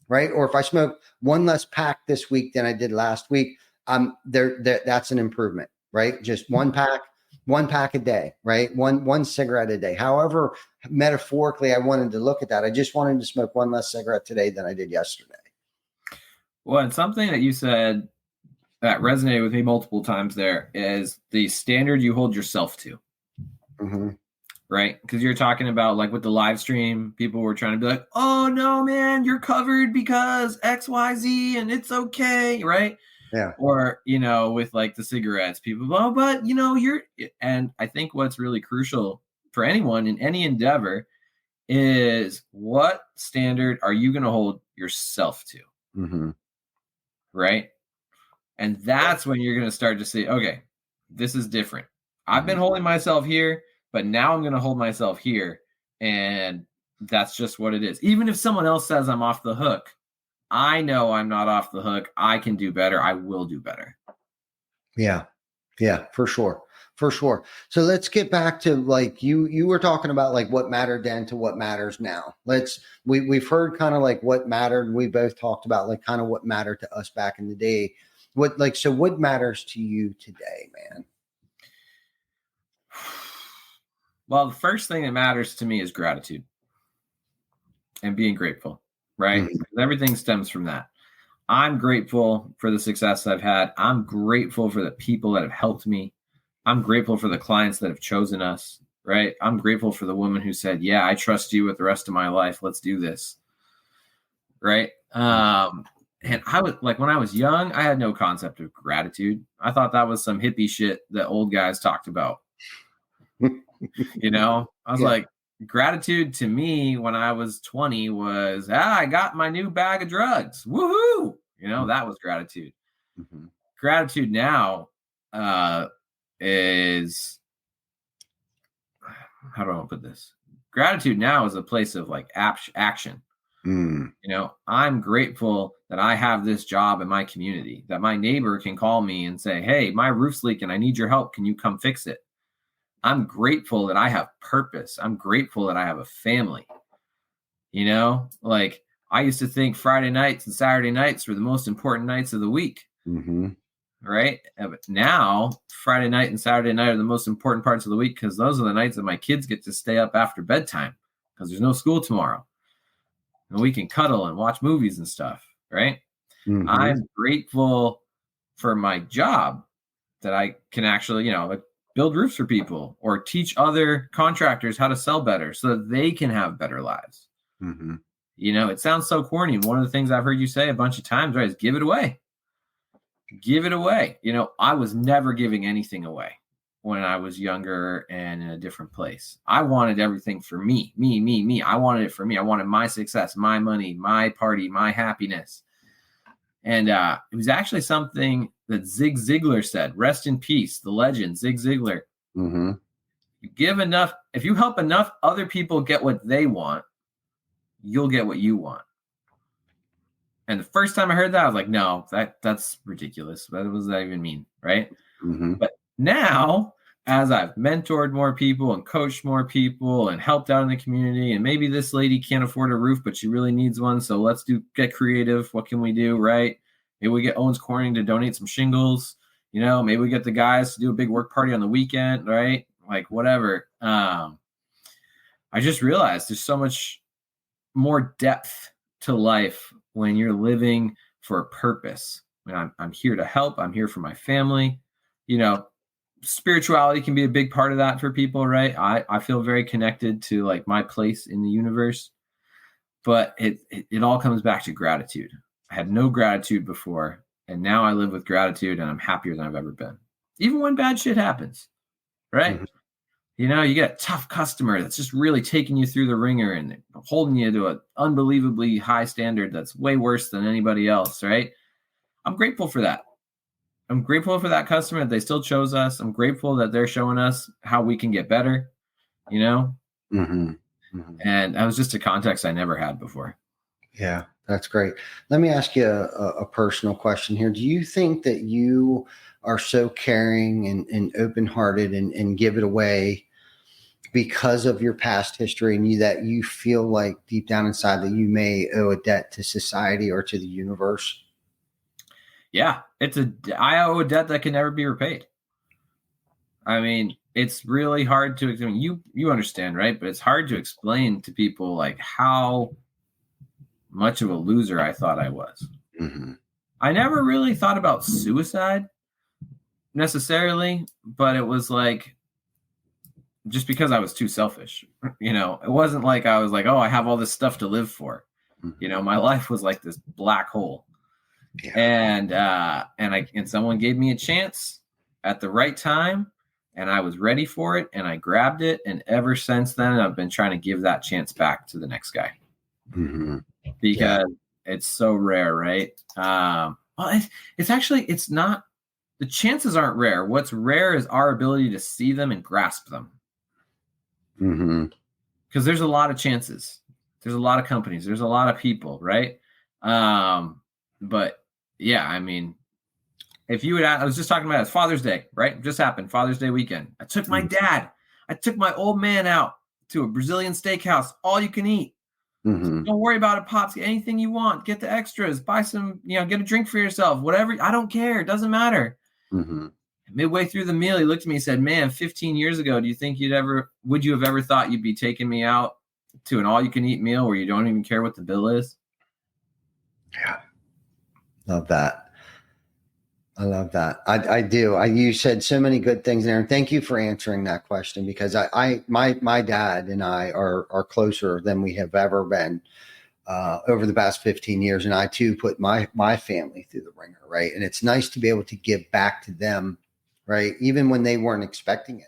right? Or if I smoke one less pack this week than I did last week, that's an improvement, right? Just one pack a day, right? One cigarette a day. However, metaphorically, I wanted to look at that. I just wanted to smoke one less cigarette today than I did yesterday. Well, and something that you said that resonated with me multiple times there is the standard you hold yourself to. Mm-hmm. Right? Because you're talking about like with the live stream, people were trying to be like, oh no, man, you're covered because XYZ and it's okay, right? Yeah. Or, you know, with like the cigarettes, people, oh, but you know, and I think what's really crucial for anyone in any endeavor is what standard are you going to hold yourself to? Mm-hmm. Right? And that's when you're going to start to say, okay, this is different. I've been holding myself here, but now I'm going to hold myself here. And that's just what it is. Even if someone else says I'm off the hook, I know I'm not off the hook. I can do better. I will do better. Yeah. Yeah, for sure. For sure. So let's get back to like you were talking about like what mattered then to what matters now. We've heard kind of like what mattered. We both talked about like kind of what mattered to us back in the day. What matters to you today, man? Well, the first thing that matters to me is gratitude and being grateful, right? Mm-hmm. Everything stems from that. I'm grateful for the success I've had. I'm grateful for the people that have helped me. I'm grateful for the clients that have chosen us, right? I'm grateful for the woman who said, yeah, I trust you with the rest of my life. Let's do this, right? And I was like, when I was young, I had no concept of gratitude. I thought that was some hippie shit that old guys talked about. You know, I was like, gratitude to me when I was 20 was, I got my new bag of drugs. Woohoo! You know, that was gratitude. Mm-hmm. Gratitude now is, how do I put this? Gratitude now is a place of like action. You know, I'm grateful that I have this job in my community, that my neighbor can call me and say, hey, my roof's leaking. I need your help. Can you come fix it? I'm grateful that I have purpose. I'm grateful that I have a family. Like I used to think Friday nights and Saturday nights were the most important nights of the week. Mm-hmm. Right. But now Friday night and Saturday night are the most important parts of the week because those are the nights that my kids get to stay up after bedtime because there's no school tomorrow. And we can cuddle and watch movies and stuff. Right. Mm-hmm. I'm grateful for my job that I can actually, like build roofs for people or teach other contractors how to sell better so that they can have better lives. Mm-hmm. It sounds so corny. One of the things I've heard you say a bunch of times, right, is give it away. Give it away. I was never giving anything away when I was younger and in a different place. I wanted everything for me. I wanted it for me. I wanted my success, my money, my party, my happiness. And it was actually something that Zig Ziglar said. Rest in peace, the legend, Zig Ziglar. Mm-hmm. You give enough, if you help enough other people get what they want, you'll get what you want. And the first time I heard that, I was like, no, that's ridiculous. What does that even mean? Right. Mm-hmm. But now, as I've mentored more people and coached more people and helped out in the community, and maybe this lady can't afford a roof, but she really needs one. So let's get creative. What can we do? Right. Maybe we get Owens Corning to donate some shingles. Maybe we get the guys to do a big work party on the weekend. Right. Like whatever. I just realized there's so much more depth to life when you're living for a purpose. I'm here to help. I'm here for my family. Spirituality can be a big part of that for people, right? I feel very connected to like my place in the universe, but it all comes back to gratitude. I had no gratitude before, and now I live with gratitude, and I'm happier than I've ever been, even when bad shit happens, right? Mm-hmm. You get a tough customer that's just really taking you through the ringer and holding you to an unbelievably high standard that's way worse than anybody else, right? I'm grateful for that. I'm grateful for that customer that they still chose us. I'm grateful that they're showing us how we can get better, Mm-hmm. Mm-hmm. And that was just a context I never had before. Yeah, that's great. Let me ask you a personal question here. Do you think that you are so caring and open-hearted and give it away because of your past history and that you feel like deep down inside that you may owe a debt to society or to the universe? Yeah, I owe a debt that can never be repaid. I mean, it's really hard to explain. You understand, right? But it's hard to explain to people like how much of a loser I thought I was. Mm-hmm. I never really thought about suicide necessarily, but it was like just because I was too selfish. It wasn't like I was like, oh, I have all this stuff to live for. Mm-hmm. My life was like this black hole. Yeah. And someone gave me a chance at the right time, and I was ready for it, and I grabbed it. And ever since then, I've been trying to give that chance back to the next guy. Mm-hmm. Because it's so rare, right? Well, it's not, the chances aren't rare. What's rare is our ability to see them and grasp them. Mm-hmm. Because there's a lot of chances. There's a lot of companies. There's a lot of people, right? But yeah, I mean, if you would, I was just talking about it, Father's Day, right? It just happened, Father's Day weekend. I took my dad. I took my old man out to a Brazilian steakhouse, all you can eat. Mm-hmm. Don't worry about it, Pops. Get anything you want. Get the extras. Buy some, get a drink for yourself. Whatever. I don't care. It doesn't matter. Mm-hmm. Midway through the meal, he looked at me and said, man, 15 years ago, do you think would you have ever thought you'd be taking me out to an all-you-can-eat meal where you don't even care what the bill is? Yeah. Love that. I love that. I do. You said so many good things there, and thank you for answering that question, because my dad and I are closer than we have ever been over the past 15 years. And I too put my family through the ringer. Right. And it's nice to be able to give back to them, right? Even when they weren't expecting it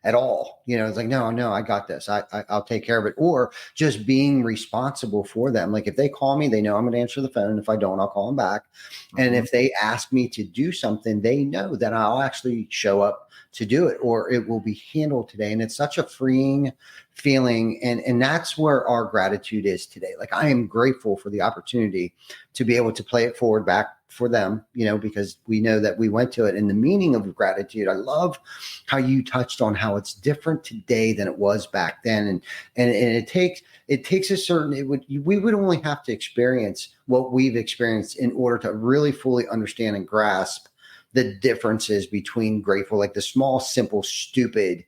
at all. It's like, no, I got this. I'll take care of it. Or just being responsible for them. Like if they call me, they know I'm going to answer the phone. If I don't, I'll call them back. Mm-hmm. And if they ask me to do something, they know that I'll actually show up to do it, or it will be handled today. And it's such a freeing feeling. And that's where our gratitude is today. Like I am grateful for the opportunity to be able to play it forward back for them, because we know that we went to it. And the meaning of gratitude, I love how you touched on how it's different today than it was back then. And it takes a certain, we would only have to experience what we've experienced in order to really fully understand and grasp the differences between grateful, like the small, simple, stupid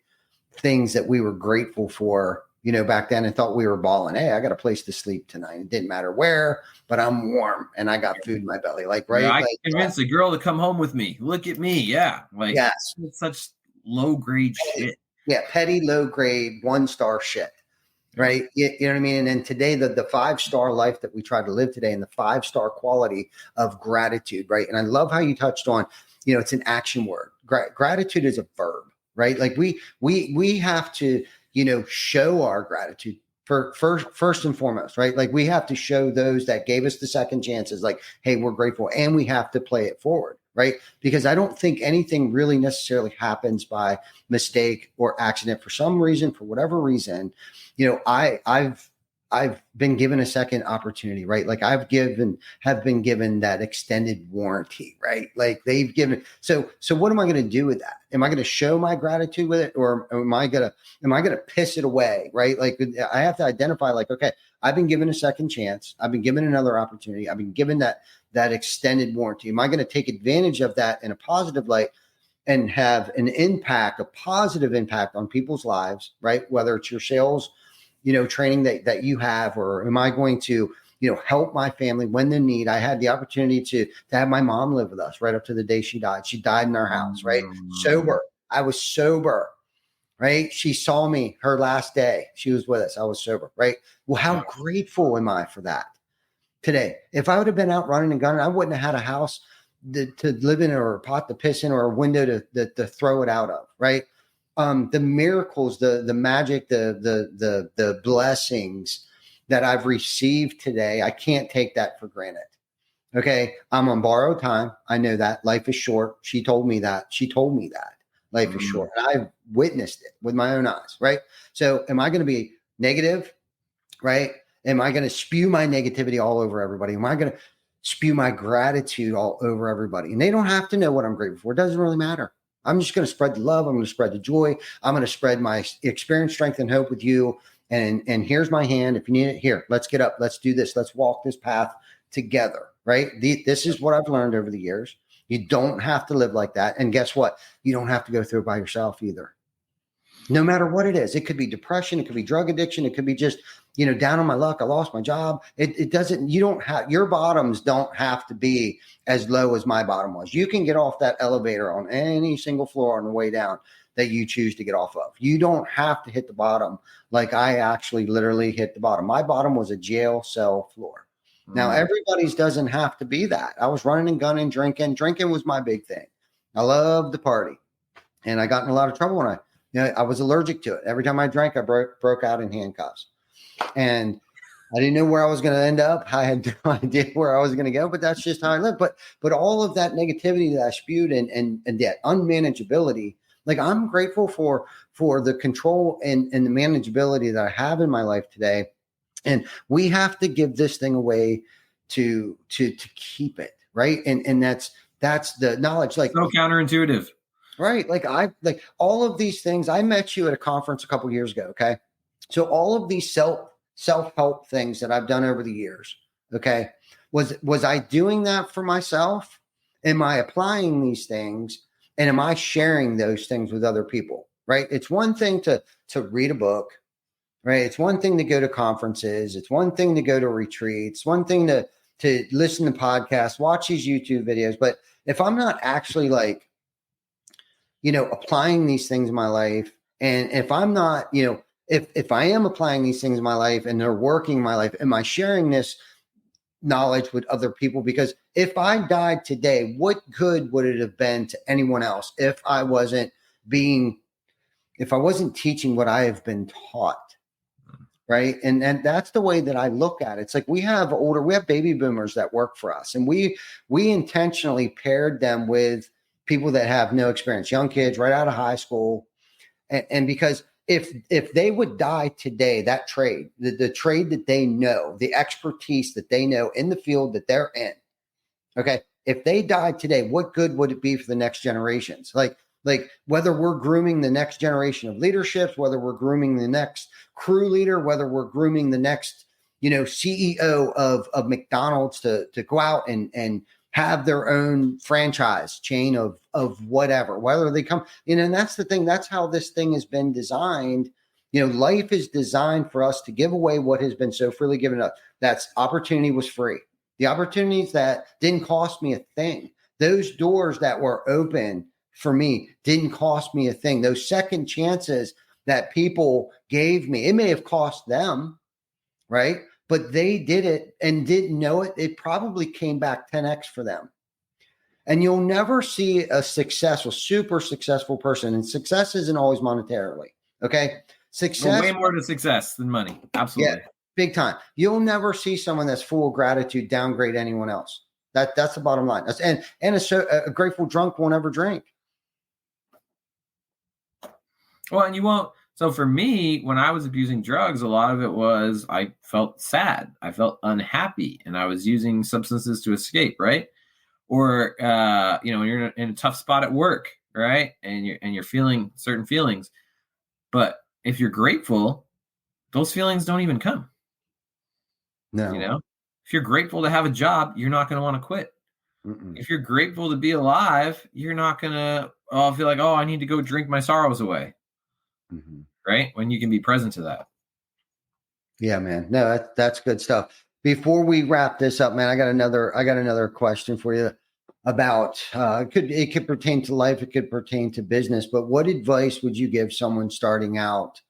things that we were grateful for, back then, and thought we were balling. Hey, I got a place to sleep tonight. It didn't matter where, but I'm warm and I got food in my belly. Like, right. Yeah, I like, convinced a girl to come home with me. Look at me. Yeah. Like, yes. it's such low grade shit. Yeah. Petty, low grade, 1-star shit. Right. You know what I mean? And then today, the 5-star life that we try to live today, and the 5-star quality of gratitude. Right. And I love how you touched on, it's an action word. Gratitude is a verb, right? Like we have to, show our gratitude for first and foremost, right? Like we have to show those that gave us the second chances, like, hey, we're grateful, and we have to play it forward, right? Because I don't think anything really necessarily happens by mistake or accident. For some reason, for whatever reason, I've been given a second opportunity, right? Like have been given that extended warranty, right? Like they've given. So what am I going to do with that? Am I going to show my gratitude with it, or am I going to piss it away? Right? Like I have to identify, like, okay, I've been given a second chance. I've been given another opportunity. I've been given that extended warranty. Am I going to take advantage of that in a positive light and have a positive impact on people's lives, right? Whether it's your sales, training that you have, or am I going to, help my family when they need? I had the opportunity to have my mom live with us right up to the day she died. She died in our house, right? Sober. I was sober, right? She saw me her last day. She was with us. I was sober, right? Well, how grateful am I for that today? If I would have been out running and gunning, I wouldn't have had a house to live in, or a pot to piss in, or a window to throw it out of, right? The miracles, the magic, the blessings that I've received today, I can't take that for granted. Okay. I'm on borrowed time. I know that life is short. She told me that life is short. And I've witnessed it with my own eyes. Right. So am I going to be negative? Right. Am I going to spew my negativity all over everybody? Am I going to spew my gratitude all over everybody? And they don't have to know what I'm grateful for. It doesn't really matter. I'm just going to spread the love. I'm going to spread the joy. I'm going to spread my experience, strength, and hope with you. And here's my hand. If you need it, here, let's get up. Let's do this. Let's walk this path together, right? This is what I've learned over the years. You don't have to live like that. And guess what? You don't have to go through it by yourself either. No matter what it is. It could be depression. It could be drug addiction. It could be just, down on my luck. I lost my job. It doesn't, your bottoms don't have to be as low as my bottom was. You can get off that elevator on any single floor on the way down that you choose to get off of. You don't have to hit the bottom like I actually literally hit the bottom. My bottom was a jail cell floor. Now, everybody's doesn't have to be that. I was running and gunning, drinking. Drinking was my big thing. I loved the party. And I got in a lot of trouble when I was allergic to it. Every time I drank, I broke out in handcuffs. And I didn't know where I was going to end up. I had no idea where I was going to go, but that's just how I live. But all of that negativity that I spewed and that unmanageability, like I'm grateful for the control and the manageability that I have in my life today. And we have to give this thing away to keep it, right? And that's the knowledge. Like so counterintuitive, right? Like all of these things. I met you at a conference a couple of years ago. Okay, so all of these self-help things that I've done over the years. Okay, was I doing that for myself? Am I applying these things, and am I sharing those things with other people? Right? It's one thing to read a book. Right. It's one thing to go to conferences. It's one thing to go to retreats. One thing to listen to podcasts, watch these YouTube videos. But if I'm not actually applying these things in my life, and if I'm not, if I am applying these things in my life and they're working in my life, am I sharing this knowledge with other people? Because if I died today, what good would it have been to anyone else if I wasn't teaching what I have been taught? Right. And that's the way that I look at it. It's like we have baby boomers that work for us, and we intentionally paired them with people that have no experience, young kids right out of high school. And because if they would die today, that trade, the trade that they know, the expertise that they know in the field that they're in, okay, if they died today, what good would it be for the next generations? Like whether we're grooming the next generation of leaderships, whether we're grooming the next crew leader, whether we're grooming the next, CEO of McDonald's to go out and have their own franchise chain of whatever, whether they come, and that's the thing. That's how this thing has been designed. Life is designed for us to give away what has been so freely given us. That's opportunity was free. The opportunities that didn't cost me a thing. Those doors that were open for me didn't cost me a thing. Those second chances that people gave me, it may have cost them, right? But they did it and didn't know it. It probably came back 10x for them. And you'll never see a successful, super successful person. And success isn't always monetarily. Okay. Success. Way more to success than money. Absolutely. Yeah, big time. You'll never see someone that's full of gratitude downgrade anyone else. That's the bottom line. And a grateful drunk won't ever drink. Well, and you won't. So for me, when I was abusing drugs, a lot of it was I felt sad. I felt unhappy, and I was using substances to escape, right? Or you're in a tough spot at work, right? And you're feeling certain feelings. But if you're grateful, those feelings don't even come. No. If you're grateful to have a job, you're not going to want to quit. Mm-mm. If you're grateful to be alive, you're not going to feel like, I need to go drink my sorrows away. Mm-hmm. Right? When you can be present to that. Yeah, man. No, that's good stuff. Before we wrap this up, man, I got another question for you about it could pertain to life, it could pertain to business, but what advice would you give someone starting out,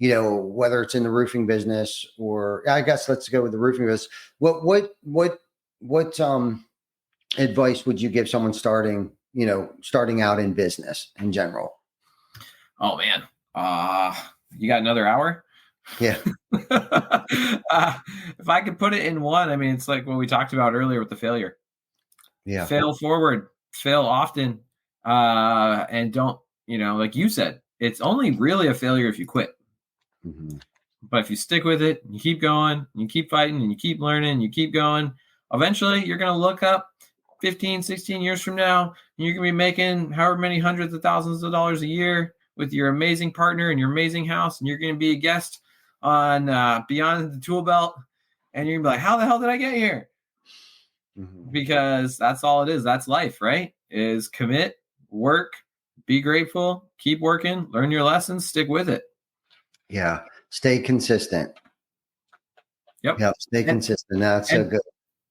whether it's in the roofing business, or I guess let's go with the roofing business. What advice would you give someone starting out in business in general? Oh man. You got another hour? Yeah. If I could put it in one, I mean, it's like what we talked about earlier with the failure. Yeah. Fail forward, fail often. And don't, like you said, it's only really a failure if you quit. Mm-hmm. But if you stick with it, you keep going, you keep fighting, and you keep learning, and you keep going, eventually you're going to look up 15, 16 years from now, and you're going to be making however many hundreds of thousands of dollars a year with your amazing partner and your amazing house, and you're going to be a guest on Beyond the Tool Belt, and you're going to be like, how the hell did I get here? Mm-hmm. Because that's all it is. That's life, right? Is commit, work, be grateful, keep working, learn your lessons, stick with it. Yeah. Stay consistent. Yep. Stay consistent. That's so good.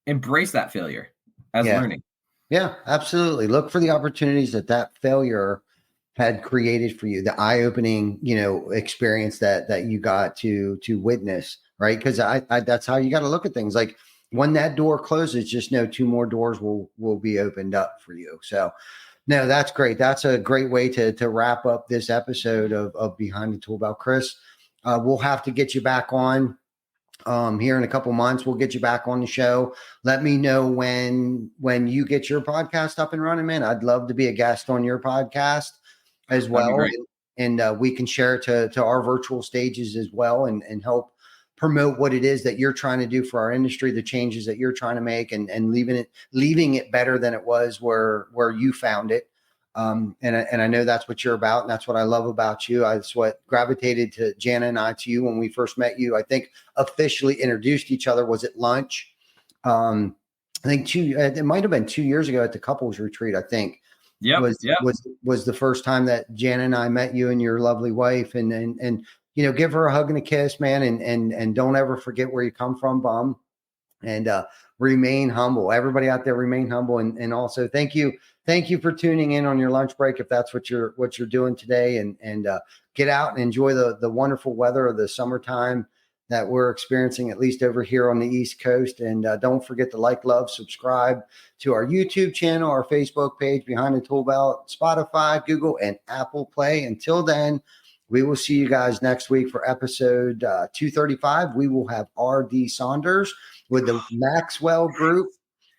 Embrace that failure as learning. Yeah, absolutely. Look for the opportunities that failure had created for you, the eye-opening, experience that you got to witness, right? Because I that's how you got to look at things. Like when that door closes, just know two more doors will be opened up for you. So no, that's great. That's a great way to wrap up this episode of Behind the Tool Belt. Chris, we'll have to get you back on here in a couple months. We'll get you back on the show. Let me know when you get your podcast up and running, man. I'd love to be a guest on your podcast as well. And we can share it to our virtual stages as well and help promote what it is that you're trying to do for our industry, the changes that you're trying to make and leaving it better than it was where you found it. And I know that's what you're about. And that's what I love about you. That's what gravitated to Jana and I to you when we first met you. I think officially introduced each other was at lunch. I think it might've been 2 years ago at the couples retreat, I think. Yeah, was the first time that Jan and I met you and your lovely wife, and give her a hug and a kiss, man, and don't ever forget where you come from, bum, and remain humble. Everybody out there, remain humble, and also thank you for tuning in on your lunch break if that's what you're doing today, and get out and enjoy the wonderful weather of the summertime that we're experiencing, at least over here on the East Coast. And don't forget to like, love, subscribe to our YouTube channel, our Facebook page, Behind the Tool Belt, Spotify, Google, and Apple Play. Until then, we will see you guys next week for episode 235. We will have R.D. Saunders with the Maxwell Group.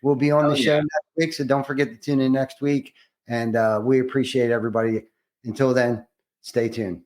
We'll be on the show next week, so don't forget to tune in next week. And we appreciate everybody. Until then, stay tuned.